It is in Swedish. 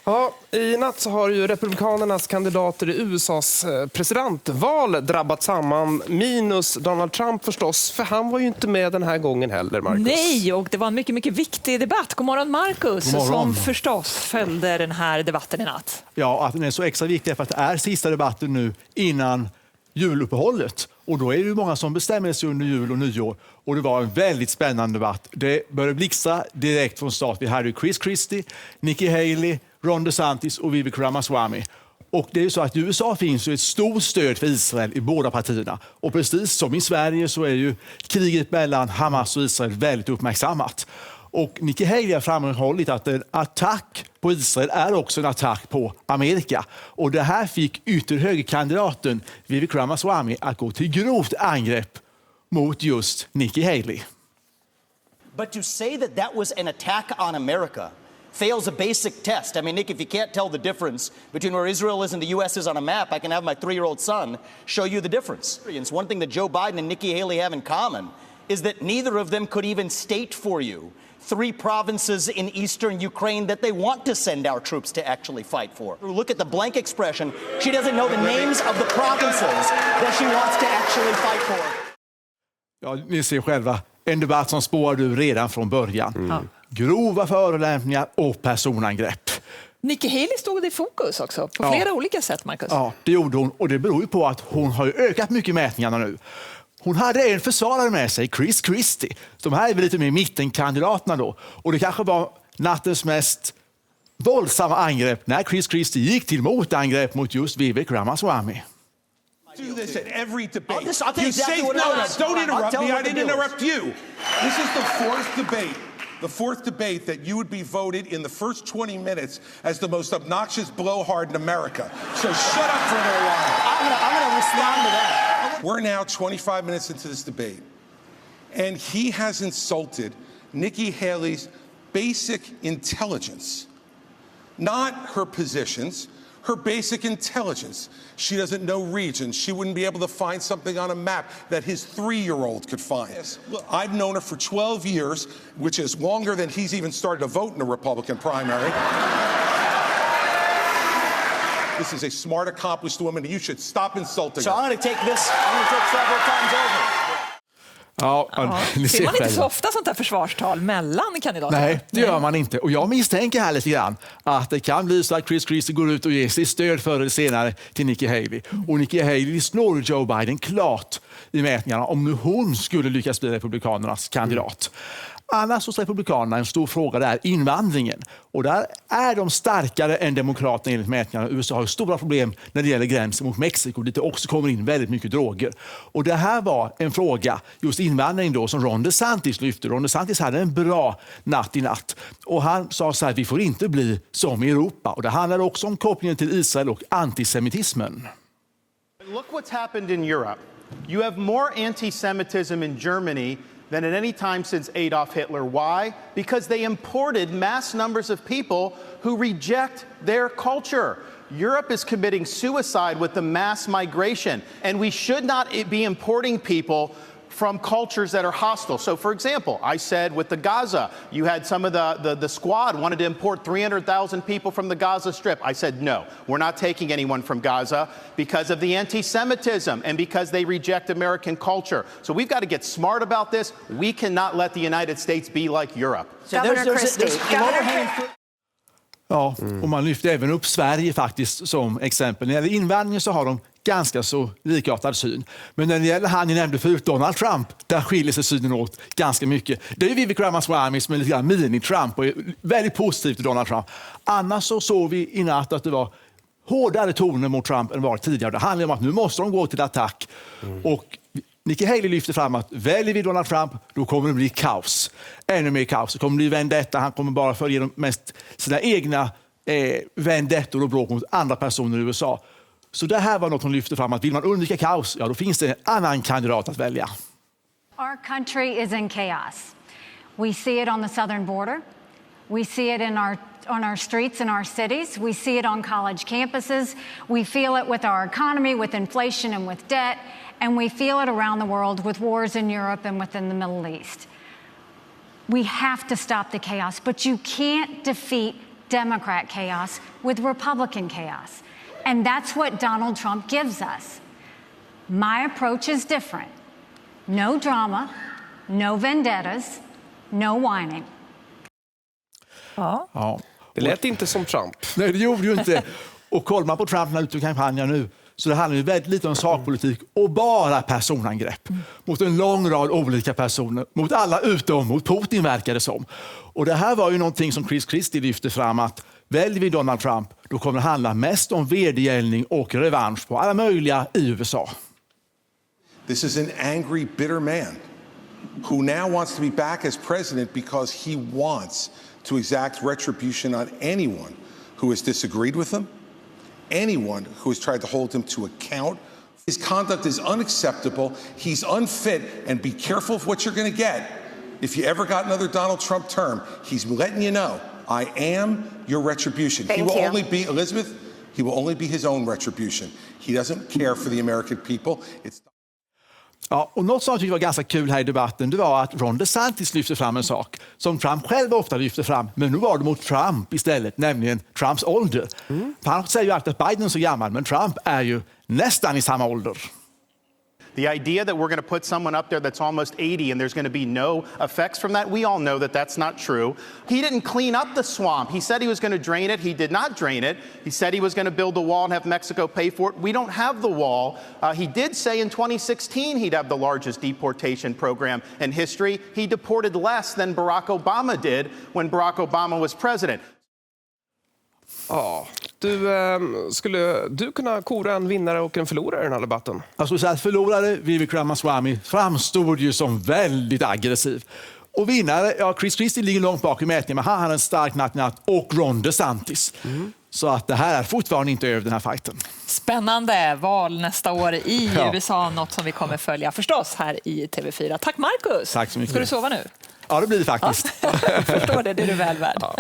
Ja, i natt så har ju republikanernas kandidater i USAs presidentval drabbat samman, minus Donald Trump förstås, för han var ju inte med den här gången heller, Marcus. Nej, och det var en mycket, mycket viktig debatt. God morgon, Marcus, God morgon. som förstås följde den här debatten i natt. Ja, att den är så extra viktig för att det är sista debatten nu innan juluppehållet. Och då är det ju många som bestämmer sig under jul och nyår. Och det var en väldigt spännande debatt. Det började blixtra direkt från start. Vi hade Chris Christie, Nikki Haley, Ron DeSantis och Vivek Ramaswamy. Och det är ju så att i USA finns ju ett stort stöd för Israel i båda partierna. Och precis som i Sverige så är ju kriget mellan Hamas och Israel väldigt uppmärksammat. Och Nikki Haley har framhållit att en attack på Israel är också en attack på Amerika. Och det här fick ytterhögerkandidaten Vivek Ramaswamy att gå till grovt angrepp mot just Nikki Haley. But to say that that was an attack on America fails a basic test. I mean, Nick, if you can't tell the difference between where Israel is and the U.S. is on a map, I can have my 3-year-old son show you the difference. It's one thing that Joe Biden and Nikki Haley have in common is that neither of them could even state for you 3 provinces in eastern Ukraine that they want to send our troops to actually fight for. Look at the blank expression. She doesn't know the names of the provinces that she wants to actually fight for. Ja, ni ser själva. En debatt som spårade ur redan från början. Grova förolämpningar och personangrepp. Nikki Haley stod i fokus också, på flera olika sätt, Marcus. Ja, det gjorde hon. Och det beror ju på att hon har ökat mycket mätningarna nu. Hon hade en försvarare med sig, Chris Christie. De här är väl lite mer mittenkandidaterna då. Och det kanske var nattens mest våldsamma angrepp när Chris Christie gick till motangrepp mot just Vivek Ramaswamy. Do this at every debate. I'll tell you You say exactly what no, it is. don't interrupt I'll me. tell I what the didn't deal is. interrupt you. This is the fourth debate. The fourth debate that you would be voted in the first 20 minutes as the most obnoxious blowhard in America. So shut up for a little while. I'm going to respond to that. We're now 25 minutes into this debate, and he has insulted Nikki Haley's basic intelligence, not her positions, her basic intelligence. She doesn't know regions. She wouldn't be able to find something on a map that his 3-year-old could find. Look, I've known her for 12 years, which is longer than he's even started to vote in the Republican primary. This is a smart, accomplished woman, and you should stop insulting So her. I'm going to take this. I'm going to take several times over. Ja, ni Ser ser man inte så själva. ofta sånt här försvarstal mellan kandidaterna? Nej, det gör man inte. Och jag misstänker här lite grann att det kan bli så att Chris Christie går ut och ger sig stöd förr eller senare till Nikki Haley. Och Nikki Haley slår Joe Biden klart i mätningarna om nu hon skulle lyckas bli republikanernas kandidat. Annars hos republikanerna en stor fråga där invandringen. Och där är de starkare än demokraterna enligt mätningarna. USA har stora problem när det gäller gränsen mot Mexiko dit det också kommer in väldigt mycket droger. Och det här var en fråga, just invandring då, som Ron DeSantis lyfte. Ron DeSantis hade en bra natt i natt. Och han sa så här, vi får inte bli som i Europa. Och det handlar också om kopplingen till Israel och antisemitismen. Look what's happened in Europe. You have more anti-Semitism in Germany than at any time since Adolf Hitler. Why? Because they imported mass numbers of people who reject their culture. Europe is committing suicide with the mass migration, and we should not be importing people from cultures that are hostile. So, for example, I said with the Gaza, you had some of the squad wanted to import 300,000 people from the Gaza Strip. I said, no, we're not taking anyone from Gaza because of the anti-Semitism and because they reject American culture. So we've got to get smart about this. We cannot let the United States be like Europe. So there's an overhanging fruit. Ja, och man lyfter även upp Sverige faktiskt som exempel. När det gäller invandringen så har de ganska så likartad syn. Men när det gäller han ni nämnde förut, Donald Trump, där skiljer sig synen åt ganska mycket. Det är ju Vivek Ramaswamy som är lite grann mini-Trump och är väldigt positiv till Donald Trump. Annars så såg vi i natt att det var hårdare toner mot Trump än var tidigare. Det handlar om att nu måste de gå till attack. Och Nikki Haley lyfter fram att väljer vi Donald Trump, då kommer det bli kaos. Ännu mer kaos. Det kommer bli vendetta. Han kommer bara föra igenom mest sina egna vendettor och bråk mot andra personer i USA. Så det här var något hon lyfte fram, att vill man undvika kaos, ja då finns det en annan kandidat att välja. Our country is in chaos. We see it on the southern border. We see it on our streets in our cities. We see it on college campuses. We feel it with our economy, with inflation and with debt. And we feel it around the world with wars in Europe and within the Middle East. We have to stop the chaos, but you can't defeat Democrat chaos with Republican chaos. And that's what Donald Trump gives us. My approach is different. No drama, no vendettas, no whining. Ja. Det lät inte som Trump. Nej, det gjorde ju inte. Och kollar man på Trump när ute i kampanjen nu, så det handlar ju väldigt lite om sakpolitik och bara personangrepp mot en lång rad olika personer, mot alla utom mot Putin verkar det som. Och det här var ju någonting som Chris Christie lyfte fram, att väljer vi Donald Trump, då kommer det handla mest om vedergällning och revansch på alla möjliga i USA. This is an angry, bitter man who now wants to be back as president because he wants to exact retribution on anyone who has disagreed with him, anyone who has tried to hold him to account. His conduct is unacceptable. He's unfit, and be careful of what you're going to get. If you ever got another Donald Trump term, he's letting you know, I am your retribution. He will only be, Elizabeth, he will only be his own retribution. He doesn't care for the American people. Ja, och något som jag tyckte var ganska kul här i debatten, det var att Ron DeSantis lyfte fram en sak som Trump själv ofta lyfter fram, men nu var det mot Trump istället, nämligen Trumps ålder. För han säger ju alltid att Biden är så gammal, men Trump är ju nästan i samma ålder. The idea that we're going to put someone up there that's almost 80 and there's going to be no effects from that, we all know that that's not true. He didn't clean up the swamp. He said he was going to drain it. He did not drain it. He said he was going to build a wall and have Mexico pay for it. We don't have the wall. He did say in 2016 he'd have the largest deportation program in history. He deported less than Barack Obama did when Barack Obama was president. Ja, skulle du kunna kora en vinnare och en förlorare i den här debatten? Jag skulle säga att förlorare, Vivek Ramaswamy, framstod ju som väldigt aggressiv. Och vinnare, ja, Chris Christie ligger långt bak i mätningen, men han har en stark natt och Ron DeSantis. Så att det här är fortfarande inte över den här fighten. Spännande val nästa år i USA, något som vi kommer följa förstås här i TV4. Tack Marcus! Tack så mycket. Ska du sova nu? Ja, det blir det faktiskt. Jag förstår det, det är du väl värd. Ja.